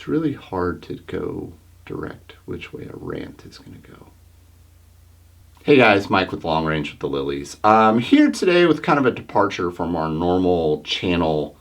It's really hard to go direct which way a rant is going to go. Hey guys, Mike with Long Range with the Lilies. I'm here today with kind of a departure from our normal channel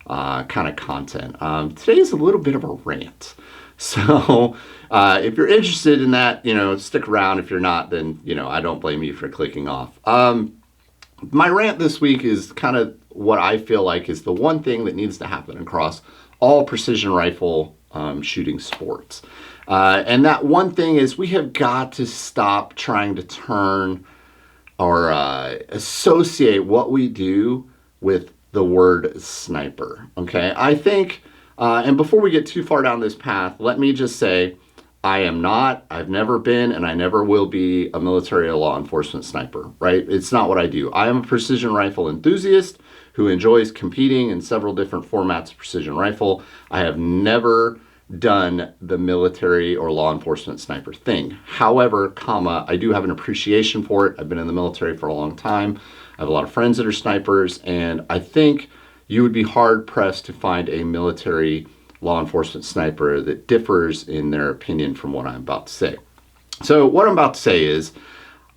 kind of content. Today is a little bit of a rant. So if you're interested in that, stick around. If you're not, then, I don't blame you for clicking off. My rant this week is kind of what I feel like is the one thing that needs to happen across all precision rifle shooting sports. And that one thing is we have got to stop trying to turn or associate what we do with the word sniper. Okay, I think, and before we get too far down this path, let me just say, I am not, I've never been, and I never will be a military or law enforcement sniper, right? It's not what I do. I am a precision rifle enthusiast who enjoys competing in several different formats of precision rifle. I have never done the military or law enforcement sniper thing. However, I do have an appreciation for it. I've been in the military for a long time. I have a lot of friends that are snipers, and I think you would be hard pressed to find a military law enforcement sniper that differs in their opinion from what I'm about to say. So what I'm about to say is,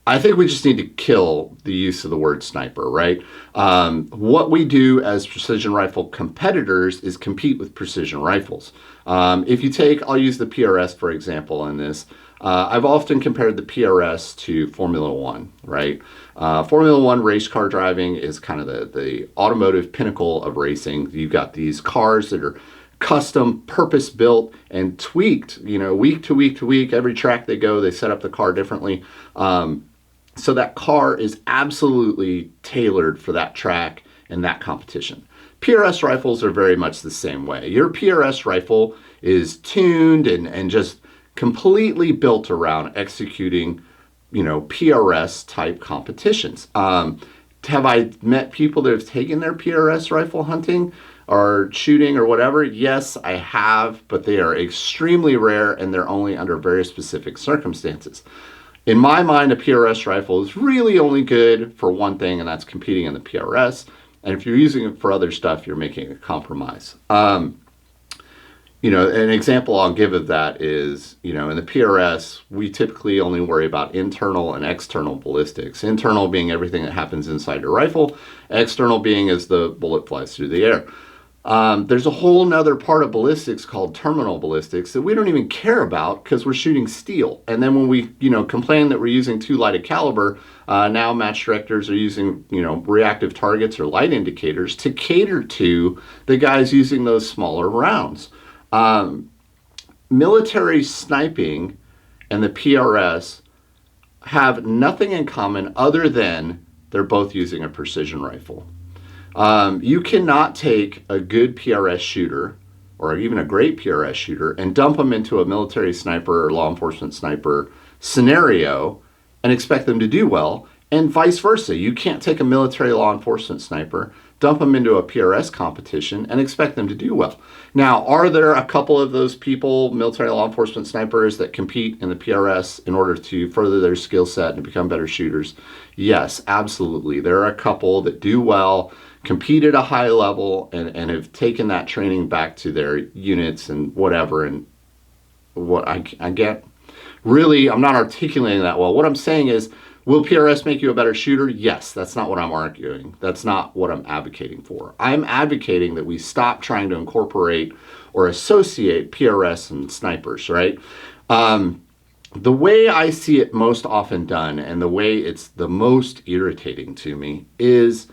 I think we just need to kill the use of the word sniper, right? What we do as precision rifle competitors is compete with precision rifles. If you take, I'll use the PRS for example in this. I've often compared the PRS to Formula One, right? Formula One race car driving is kind of the automotive pinnacle of racing. You've got these cars that are custom, purpose-built, and tweaked, week to week to week. Every track they go, they set up the car differently. So that car is absolutely tailored for that track and that competition. PRS rifles are very much the same way. Your PRS rifle is tuned and just completely built around executing, PRS type competitions. Have I met people that have taken their PRS rifle hunting or shooting or whatever? Yes, I have, but they are extremely rare and they're only under very specific circumstances. In my mind, a PRS rifle is really only good for one thing, and that's competing in the PRS. And if you're using it for other stuff, you're making a compromise. An example I'll give of that is, in the PRS, we typically only worry about internal and external ballistics. Internal being everything that happens inside your rifle, external being as the bullet flies through the air. There's a whole nother part of ballistics called terminal ballistics that we don't even care about because we're shooting steel. And then when we, complain that we're using too light a caliber, now match directors are using, reactive targets or light indicators to cater to the guys using those smaller rounds. Military sniping and the PRS have nothing in common other than they're both using a precision rifle. You cannot take a good PRS shooter or even a great PRS shooter and dump them into a military sniper or law enforcement sniper scenario and expect them to do well, and vice versa. You can't take a military law enforcement sniper, dump them into a PRS competition and expect them to do well. Now, are there a couple of those people, military law enforcement snipers, that compete in the PRS in order to further their skill set and become better shooters? Yes, absolutely. There are a couple that do well, compete at a high level, and have taken that training back to their units and whatever. And what I get, really, I'm not articulating that well. What I'm saying is, will PRS make you a better shooter? Yes, that's not what I'm arguing. That's not what I'm advocating for. I'm advocating that we stop trying to incorporate or associate PRS and snipers, right? The way I see it most often done, and the way it's the most irritating to me, is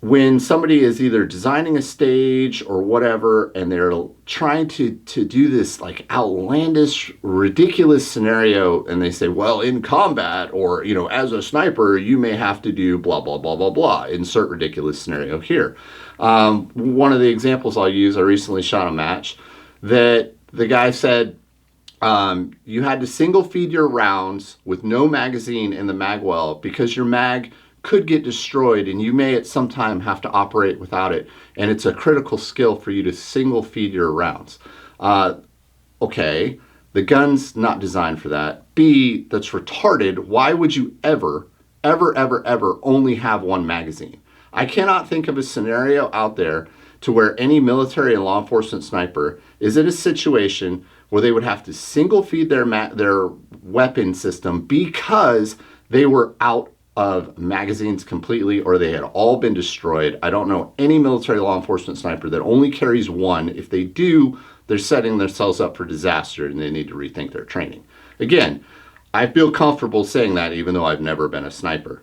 when somebody is either designing a stage or whatever, and they're trying to do this like outlandish, ridiculous scenario, and they say, well, in combat, or, as a sniper, you may have to do blah, blah, blah, blah, blah, insert ridiculous scenario here. One of the examples I'll use, I recently shot a match that the guy said, you had to single feed your rounds with no magazine in the mag well because your mag could get destroyed and you may at some time have to operate without it, and it's a critical skill for you to single feed your rounds. Okay, the gun's not designed for that. B, that's retarded. Why would you ever only have one magazine? I cannot think of a scenario out there to where any military and law enforcement sniper is in a situation where they would have to single feed their weapon system because they were out of magazines completely, or they had all been destroyed. I don't know any military law enforcement sniper that only carries one. If they do, they're setting themselves up for disaster and they need to rethink their training. Again, I feel comfortable saying that even though I've never been a sniper.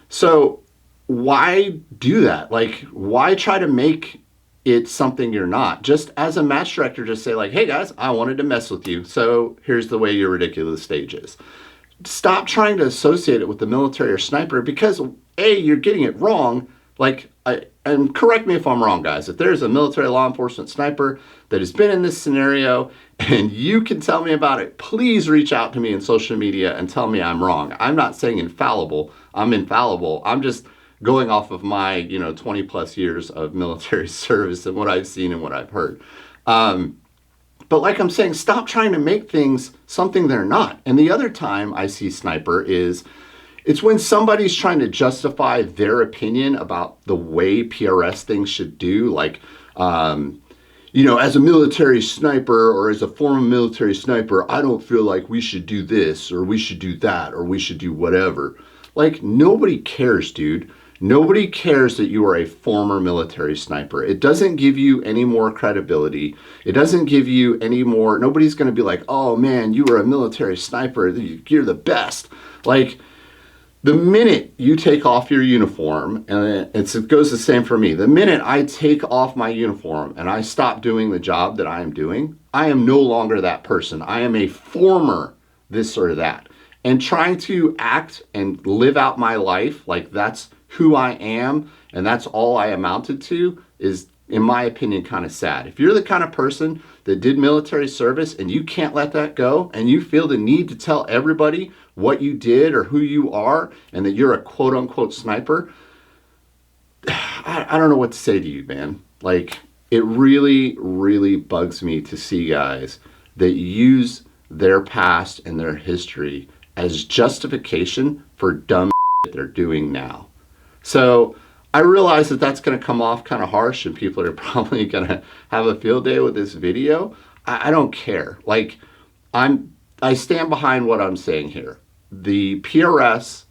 So why do that? Like, why try to make it something you're not? Just as a match director, just say like, hey guys, I wanted to mess with you, so here's the way your ridiculous stage is. Stop trying to associate it with the military or sniper, because A, you're getting it wrong. Like, and correct me if I'm wrong, guys. If there's a military law enforcement sniper that has been in this scenario and you can tell me about it, please reach out to me in social media and tell me I'm wrong. I'm not saying infallible. I'm infallible. I'm just going off of my, 20 plus years of military service and what I've seen and what I've heard. But like I'm saying, stop trying to make things something they're not. And the other time I see sniper is, it's when somebody's trying to justify their opinion about the way PRS things should do. Like, as a military sniper or as a former military sniper, I don't feel like we should do this or we should do that or we should do whatever. Like, nobody cares, dude. Nobody cares that you are a former military sniper. It doesn't give you any more credibility. It doesn't give you any more. Nobody's going to be like, oh man, you were a military sniper. You're the best. Like, the minute you take off your uniform, and it goes the same for me, the minute I take off my uniform and I stop doing the job that I am doing, I am no longer that person. I am a former this or that. And trying to act and live out my life like that's who I am and that's all I amounted to is, in my opinion, kind of sad. If you're the kind of person that did military service and you can't let that go and you feel the need to tell everybody what you did or who you are and that you're a quote unquote sniper, I don't know what to say to you, man. Like, it really, really bugs me to see guys that use their past and their history as justification for dumb shit they're doing now. So I realize that that's going to come off kind of harsh and people are probably going to have a field day with this video. I don't care. Like, I stand behind what I'm saying here. The PRS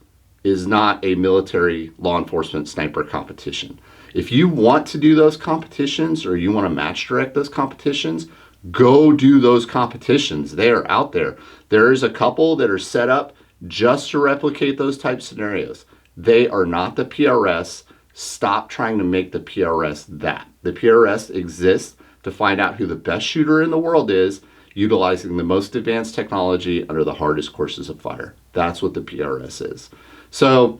is not a military law enforcement sniper competition. If you want to do those competitions or you want to match direct those competitions, go do those competitions. They are out there. There is a couple that are set up just to replicate those type scenarios. They are not the PRS. Stop trying to make the PRS that. The PRS exists to find out who the best shooter in the world is, utilizing the most advanced technology under the hardest courses of fire. That's what the PRS is. So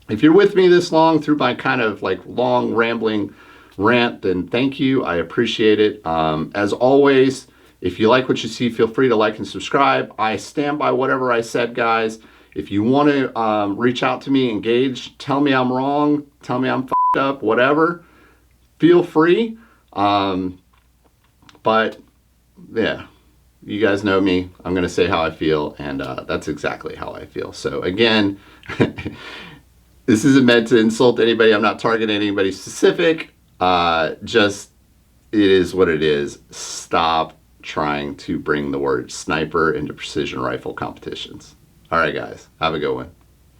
if you're with me this long through my kind of like long rambling rant, then thank you. I appreciate it. As always, if you like what you see, feel free to like and subscribe. I stand by whatever I said, guys. If you want to reach out to me, engage, tell me I'm wrong, tell me I'm f***ed up, whatever, feel free. But yeah, you guys know me. I'm going to say how I feel, and that's exactly how I feel. So again, this isn't meant to insult anybody. I'm not targeting anybody specific. Just, it is what it is. Stop trying to bring the word sniper into precision rifle competitions. All right, guys, have a good one.